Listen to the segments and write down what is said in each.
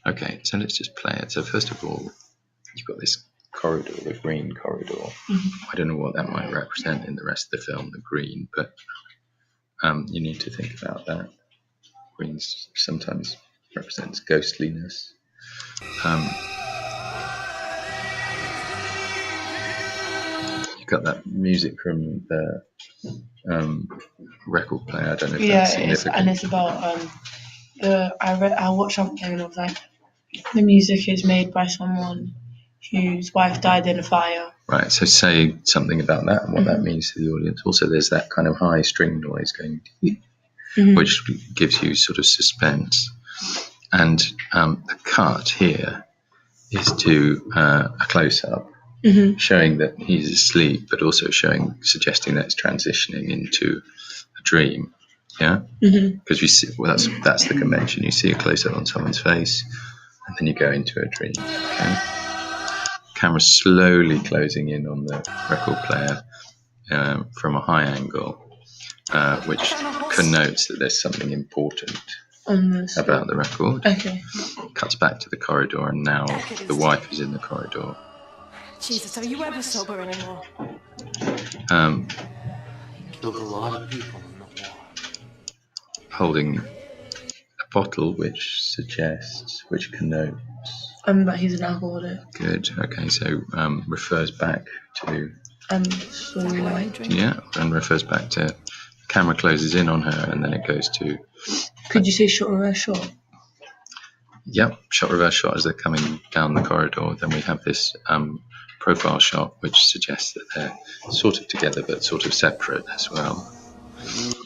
Okay, so let's just play it. So first of all, you've got this corridor, the green corridor. I don't know what that might represent in the rest of the film, the green, but you need to think about that. Green sometimes represents ghostliness. You've got that music from the record player. I don't know if that's significant. And it's about I watched something and it was like the music is made by someone whose wife died in a fire. Right, so say something about that and what that means to the audience. Also, there's that kind of high string noise going, which gives you sort of suspense. And the cut here is to a close-up, showing that he's asleep, but also suggesting that it's transitioning into a dream. Yeah, because you see, well, that's the convention. You see a close-up on someone's face, and then you go into a dream. Okay? Camera slowly closing in on the record player from a high angle, which connotes that there's something important about the record. Okay. Cuts back to the corridor, and now the wife is in the corridor. Jesus, are you ever sober anymore? Killed a lot of people in the war. Holding a bottle, which connotes that he's an alcoholic. Good. Okay, so refers back to storyline. Yeah, and refers back to camera closes in on her, and then it goes to. Could you say shot reverse shot? Yep, shot reverse shot as they're coming down the corridor. Then we have this profile shot, which suggests that they're sort of together but sort of separate as well.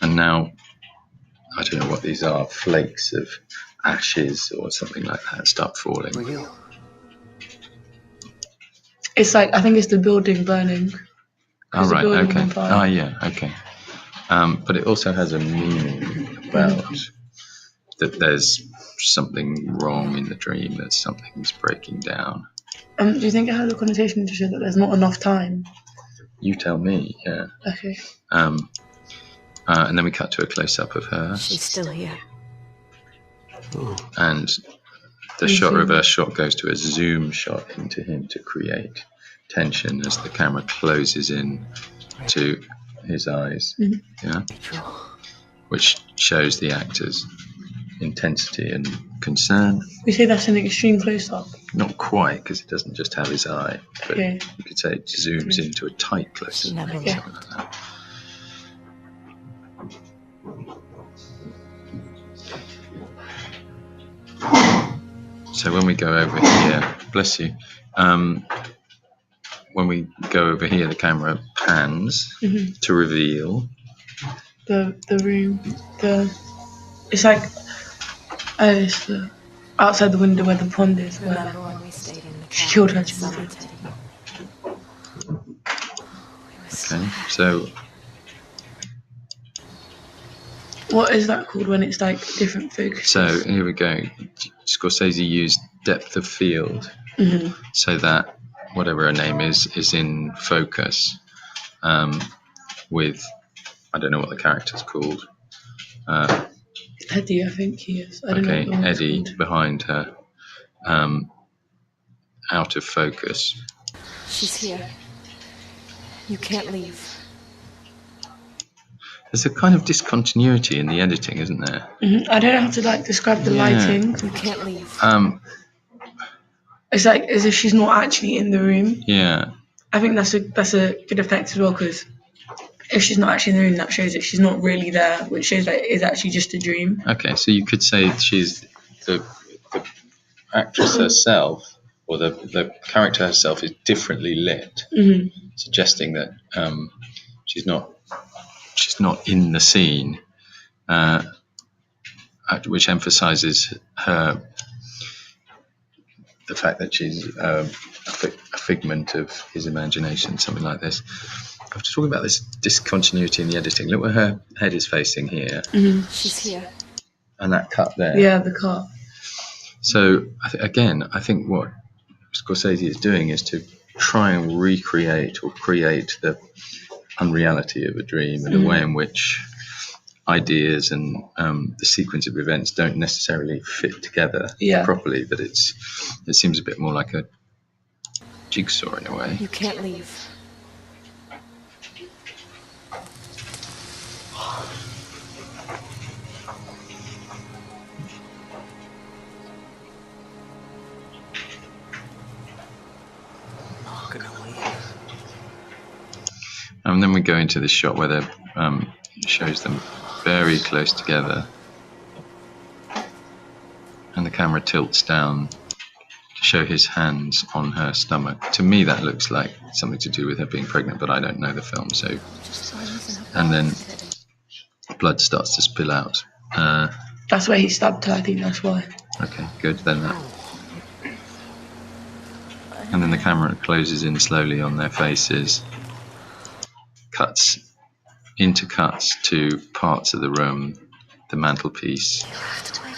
And now, I don't know what these are, flakes of ashes or something like that start falling. It's like, I think it's the building burning. Oh, right, okay. Oh, yeah, okay. But it also has a meaning about that there's something wrong in the dream, that something's breaking down. Do you think it has a connotation to show that there's not enough time? You tell me, yeah. Okay. And then we cut to a close-up of her. She's still here. And the shot reverse shot goes to a zoom shot into him to create tension as the camera closes in to his eyes, yeah, which shows the actor's intensity and concern. We say that's an extreme close-up. Not quite, because it doesn't just have his eye, but you could say it zooms into a tight close-up, something like that. So when we go over here, bless you, when we go over here, the camera pans to reveal the room. It's like it's outside the window where the pond is. Where she killed her children. Okay, so what is that called when it's like different focus? So here we go. Scorsese used depth of field so that whatever her name is in focus with, I don't know what the character's called. Eddie, I think he is. I don't know what Eddie behind her, out of focus. She's here. You can't leave. There's a kind of discontinuity in the editing, isn't there? I don't know how to describe the lighting. You can't leave. It's like as if she's not actually in the room. Yeah. I think that's a good effect as well, because if she's not actually in the room, that shows that she's not really there, which shows that it is actually just a dream. Okay, so you could say she's the actress herself, or the character herself is differently lit, suggesting that she's not in the scene, which emphasizes the fact that she's a figment of his imagination, something like this. I was talking about this discontinuity in the editing. Look where her head is facing here. She's here. And that cut there. Yeah, the cut. So, I think what Scorsese is doing is to try and recreate or create the unreality of a dream in a way in which ideas and the sequence of events don't necessarily fit together properly, but it seems a bit more like a jigsaw in a way. You can't leave. Not gonna leave. And then we go into this shot where it shows them very close together, and the camera tilts down to show his hands on her stomach. To me, that looks like something to do with her being pregnant, but I don't know the film. So, and then blood starts to spill out. That's where he stabbed her. I think that's why. Okay, good. Then that. And then the camera closes in slowly on their faces, cuts to parts of the room, the mantelpiece,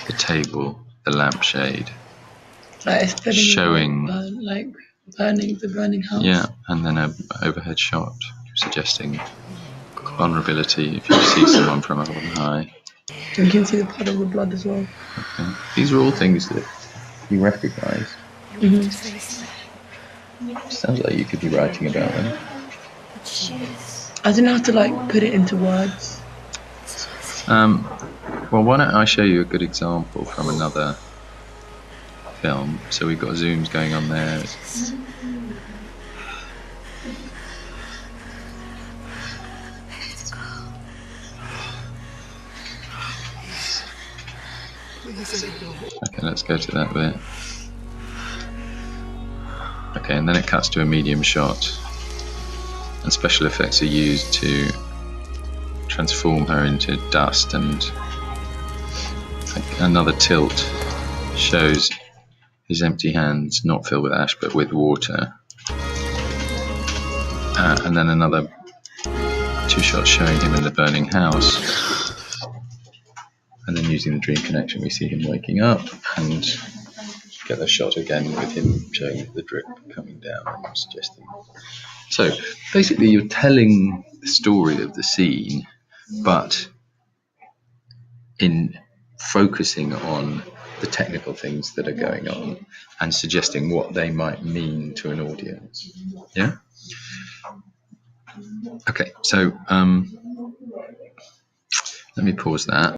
the table, the lampshade, showing burning the burning house. Yeah, and then an overhead shot suggesting vulnerability if you see someone from up high. You can see the puddle of blood as well. Okay. These are all things that you recognise. Sounds like you could be writing about them. I didn't have to put it into words. Well, why don't I show you a good example from another film? So we've got zooms going on there. Okay, let's go to that bit. Okay, and then it cuts to a medium shot, and special effects are used to transform her into dust, and another tilt shows his empty hands, not filled with ash but with water, and then another two shots showing him in the burning house, and then using the dream connection we see him waking up, and get a shot again with him showing the drip coming down and suggesting. So basically you're telling the story of the scene, but in focusing on the technical things that are going on and suggesting what they might mean to an audience. Yeah? Okay, so let me pause that.